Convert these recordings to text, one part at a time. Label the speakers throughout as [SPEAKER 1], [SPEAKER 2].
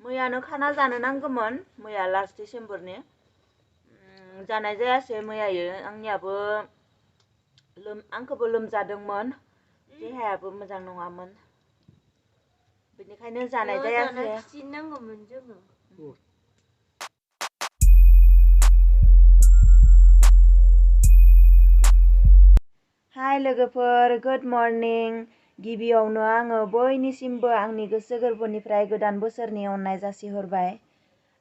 [SPEAKER 1] मैयानो खाना जानो नांगौमोन मैया लास्ट डिसेम्बरनि जानाय जायासै मैयायो आंनियाबो आंखौबो लोमजादोंमोन देहायाबो मोजां नङामोन बेनिखायनो जानाय जायासै
[SPEAKER 2] खिथिनांगौमोन जोङो
[SPEAKER 1] हाय लोगोफोर गुड मर्निं गिबियावनो आङो बयनिसिमबो आंनि गोसो गोरबोनिफ्राय गोदान बोसोरनि अननाय जासिहरबाय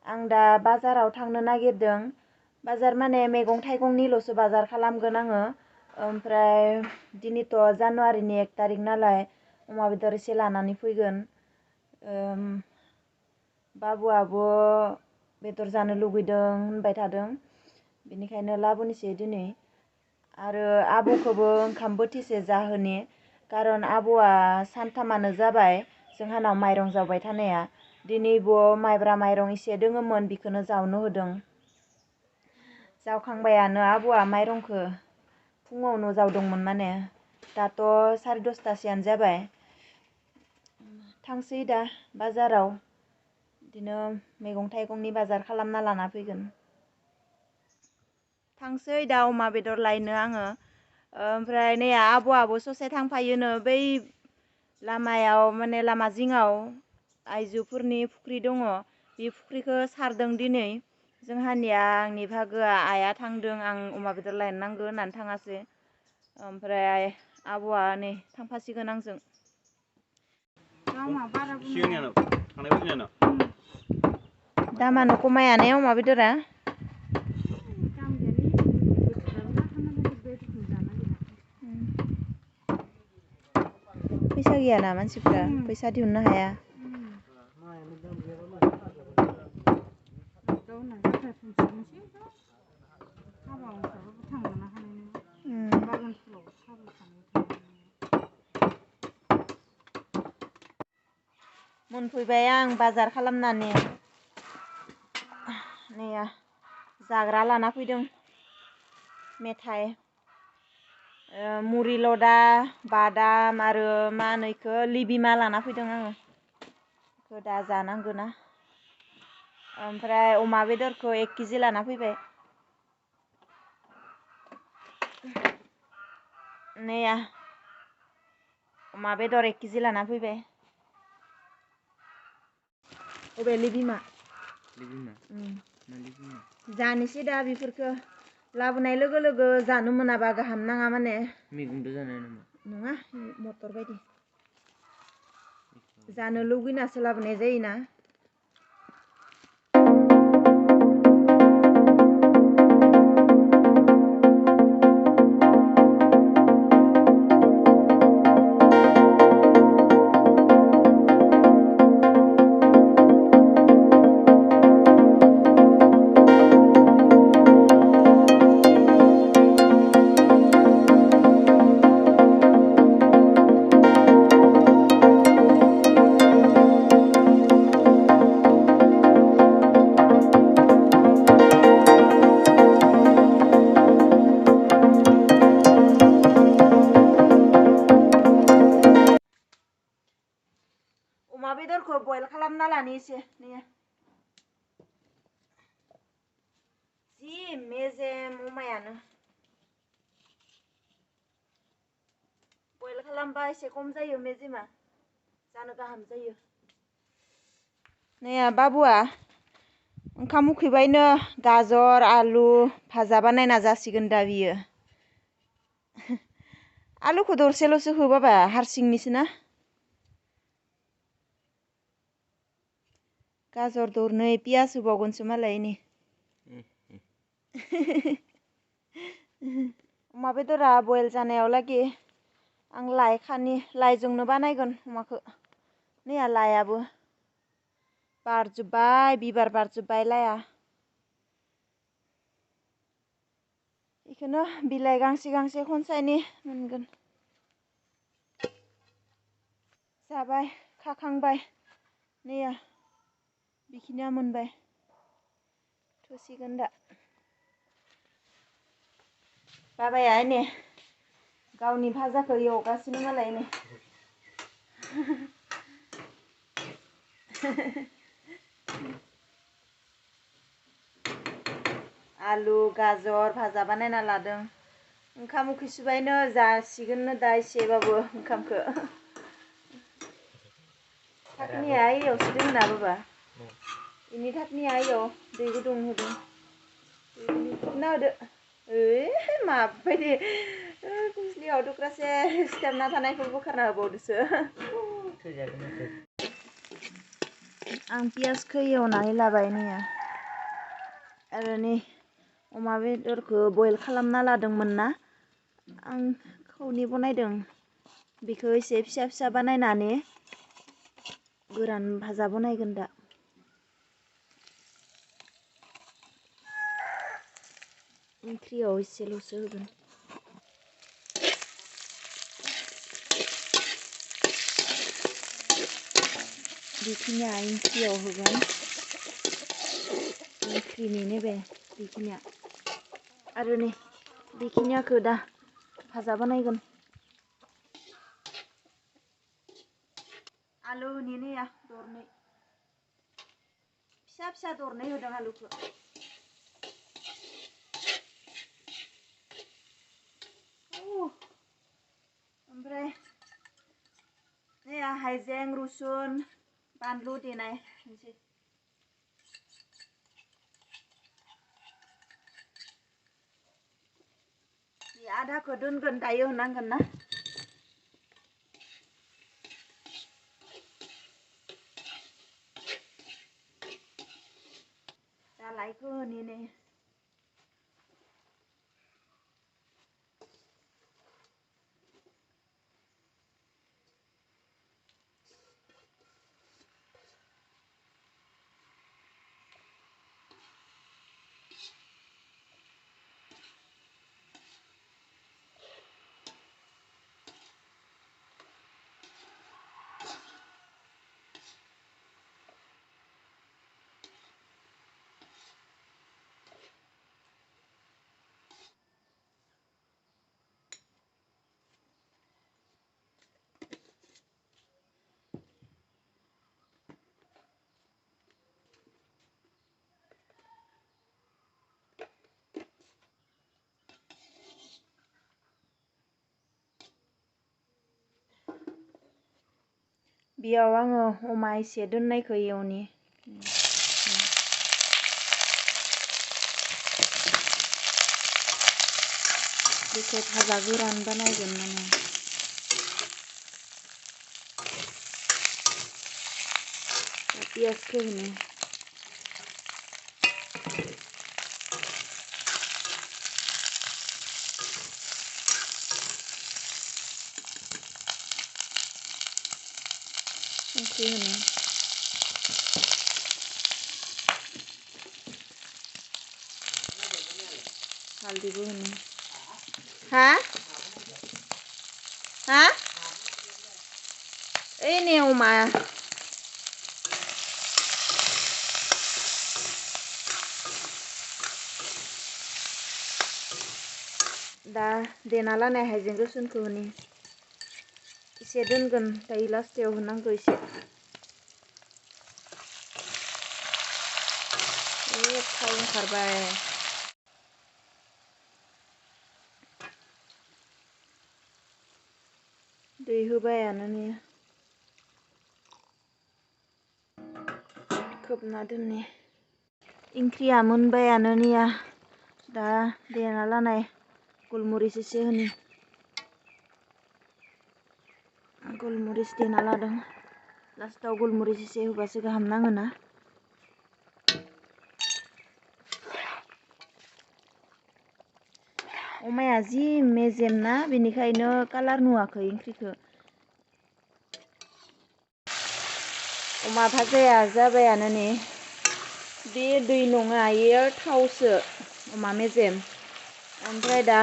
[SPEAKER 1] आं दा बाजाराव थांनो नागिरदों बाजार माने मैगं थाइगंनिल'सो बाजार खालामगोन आङो ओमफ्राय दिनैथ' जानुवारिनि 1 तारिख नालाय अमा बेदर एसे लानानै फैगोन बाबुआबो बेदर जानो लुगैदों होनबाय थादों बेनिखायनो लाबोनोसै दिनै आरो आबौखौबो ओंखाम बोथिसे जाहोनि कारन आबौआ सानथामानो जाबाय जोंहानाव माइरं जावबाय थानाया दिनैबो माइब्रा माइरं एसे दोङोमोन बेखौनो जावनो होदों जावखांबायानो आबौआ माइरंखौ फुङावनो जावदोंमोन माने दाथ' 10:30 जाबाय थांसै दा बाजाराव बिदिनो मैगं थाइगंनि बाजार खालामना लाना फैगोन थांसै दा अमा बेदर लायनो आङो ओमफ्राय नै आबौआबो ससे थांफायोनो बै लामायाव माने लामा जिङाव आइजोफोरनि फुख्रि दङ बे फुख्रिखौ सारदों दिनै जोंहानिया आंनि भागोआ आइया थांदों आं अमा बेदर लायनो नांगौ होननानै थाङासै ओमफ्राय आबौआ नै थांफासिगोन आंजों दामानो खमायाने अमा बेदरा फैसा गैयाना मानसिफ्रा फैसा दिहुननो हाया मोनफैबाय आं बाजार खालामनानै नै जाग्रा लाना फैदों मेथाइ मुरि लदा बादाम आरो मा होनो इखो लिबिमा लाना फैदों आङो बेखौ दा जानांगौ ना ओमफ्राय अमा बेदरखौ 1 केजि लाना फैबाय नै अमा बेदर 1 केजि लाना फैबाय अबे लिबिमा जानोसै दा बेफोरखौ लाबोनाय लोगो लोगो जानो मोनाबा गाहाम नाङा माने मैगंबो जानाय नङा मटर बायदि जानो लुगैनासो लाबोनाय जायोना अमा बेदरखौ बयल खालामना लानि एसे नै जि मेजेम अमायानो बयल खालामबा एसे खम जायो मेजेमा जानो गाहाम जायो नै बाबुआ ओंखाम उखैबायनो गाजर आलु भाजा बानायना जासिगोन दा बियो आलुखौ दरसेल'सो हो बाबा हारसिंनिसो ना गाजर दरनै पियास होबावगोनसो मालाय नै अमा बेदरा बयल जानायाव लागि आं लाइजोंनो बानायगोन अमाखौ नै लाइआबो बारजोब्बाय बिबार बारजोब्बाय लाइआ बेखौनो बिलाइ गांसे गांसे खनसायनि मोनगोन जाबाय खाखांबाय नै बेखिनिया मोनबाय थसिगोन दा बाबाया नै गावनि भाजाखौ एवगासिनो मालाय नै आलु गाजर भाजा बानायना लादों। ओंखाम उखै सुबायनो जासिगोननो दा एसेबाबो ओंखामखौ। थाखनिया इयावसो दोङो ना बाबा इनि थाखनिया इयाव दै गुदुं होदों। खोबना होदो। माबायदि खुस्लियाव थुख्रासे सिथाबना थानायखौ बोखारना होबावदोसो। आं पियासखौ एवनानै लाबाय मैया आरो नै अमा बेदरखौ बयल खालामना लादोंमोन ना आं खौनि बनायदों बेखौ एसे फिसा फिसा बानायनानै गोरान भाजा बनायगोन दा। ओंख्रियाव एसेल'सो होगोन। बेखिनिया ओंख्रियाव होगोन। ओंख्रिनिनो बे बेखिनिया आरो नै बेखिनियाखौ दा भाजा बानायगोन। आलु नेनैया दरनै फिसा फिसा दरनै होदों आलुखौ। ओमफ्राय नै हाइजें रुसुन बानलु देनाय मोनसे बे आधाखौ दोनगोन दायो होनांगोन ना। दालायखौ होनि बेयाव आङो अमा एसे दोननायखौ एवनि बेखौ भाजा गोरान बानायगोन माने पियासखौ होनो संख्रि होनो हालदैबो होनो हा हा ओइ नै अमा दा देना लानाय हाइजें रुसुनखौ होनि एसे दोनगोन दायो लास्टायाव होनांगौ एसे थाव ओंखारबाय दै होबायानो नै खोबना दोननि ओंख्रिया मोनबायानो नैया दा देना लानाय गलमरिस एसे होनि गलमरिस देना लादों लास्टाव गलमरिस एसे होबासो गाहाम नाङोना। अमाया जि मेजेम ना बेनिखायनो कालार नुवाखै ओंख्रिखौ। अमा भाजाया जाबायानो नै बे दै नङा इयो थावसो अमा मेजेम ओमफ्राय दा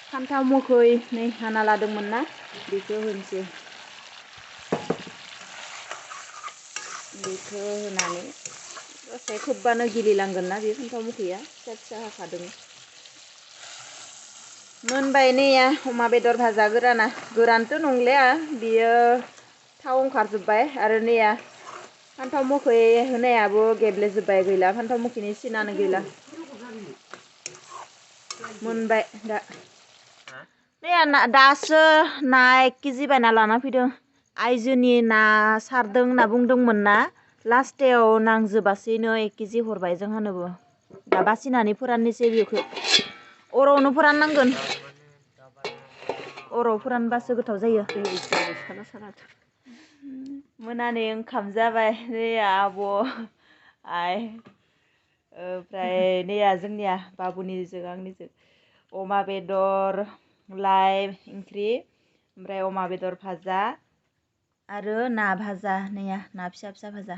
[SPEAKER 1] फान्थाव मोखै नै हाना लादोंमोन ना बेखौ होनोसै बेखौ होनानै दसे खोबबानो गिलिलांगोन ना बे फान्थाव मोखैया फिसा फिसा हाखादों। मोनबाय नैया अमा बेदर भाजा गोराना गोरानथ' नंलिया बियो थाव ओंखारजोब्बाय आरो नैया फान्थाव मोखै होनायाबो गेब्लेजोब्बाय गैला फान्थाव मोखैनि सिनानो गैला मोनबाय दा नै दासो ना 1 केजि बायना लाना फैदों आइजोनि ना सारदों होनना बुंदोंमोन ना लास्टाव नांजोबासैनो 1 केजि हरबाय जोंहानोबो दा बासिनानै फोराननोसै बेखौ अरावनो फोराननांगोन अराव फोरानबासो गोथाव जायो मोनानि ओंखाम जाबाय नै आब' आइ ओमफ्राय नैया जोंनिया बाबुनिजों आंनिजों अमा बेदर लाइ ओंख्रि ओमफ्राय अमा बेदर भाजा आरो ना भाजा नैया ना फिसा फिसा भाजा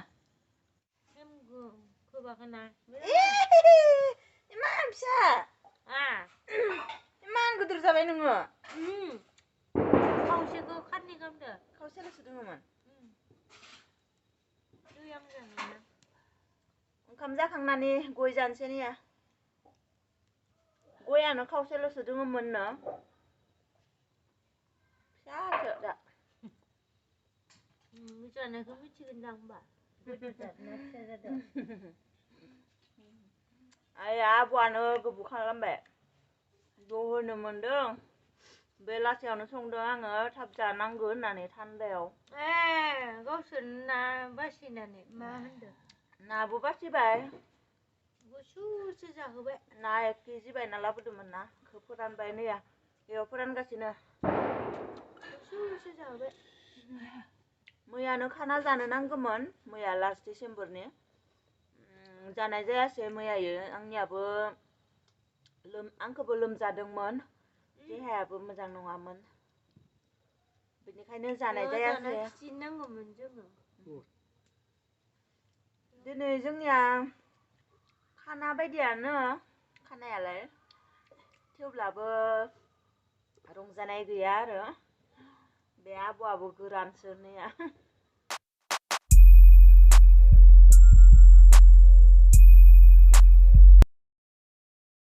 [SPEAKER 1] इमान फिसा इमान गिदिर जाबाय नोङो खावसेखौ खारनै खालामदो खावसेल'सो दङमोन ओंखाम जाखांनानै गय जानोसै नैया गयानो खावसेल'सो दङमोननो फिसासो दा जानायखौ मिथिगोनदां होमबा फिसा जादों आइ आब'आनो गोबौ खालामबाय दहरनो मोनदों बेलासियावनो संदों आङो थाब जानांगौ होननानै थान्दायाव गावसोर ना बासिनानै मा होनदों नाबो बासिबाय गुसुसो जाहोबाय ना 1 केजि बायना लाबोदोंमोन ना बेखौ फोरानबाय नैया बेयाव फोरानगासिनो गुसुसो जाहोबाय मैयानो खाना जानो नांगौमोन मैया लास्ट डिसेम्बरनि जानाय जायासै मैयायो आंनियाबो आंखौबो लोमजादोंमोन देहायाबो मोजां नङामोन बेनिखायनो जानाय जायासै दिनै जोंनिया खाना बायदियानो खानायालाय थेवब्लाबो रंजानाय गैया आरो बे आब'आबो गोरानसो नैया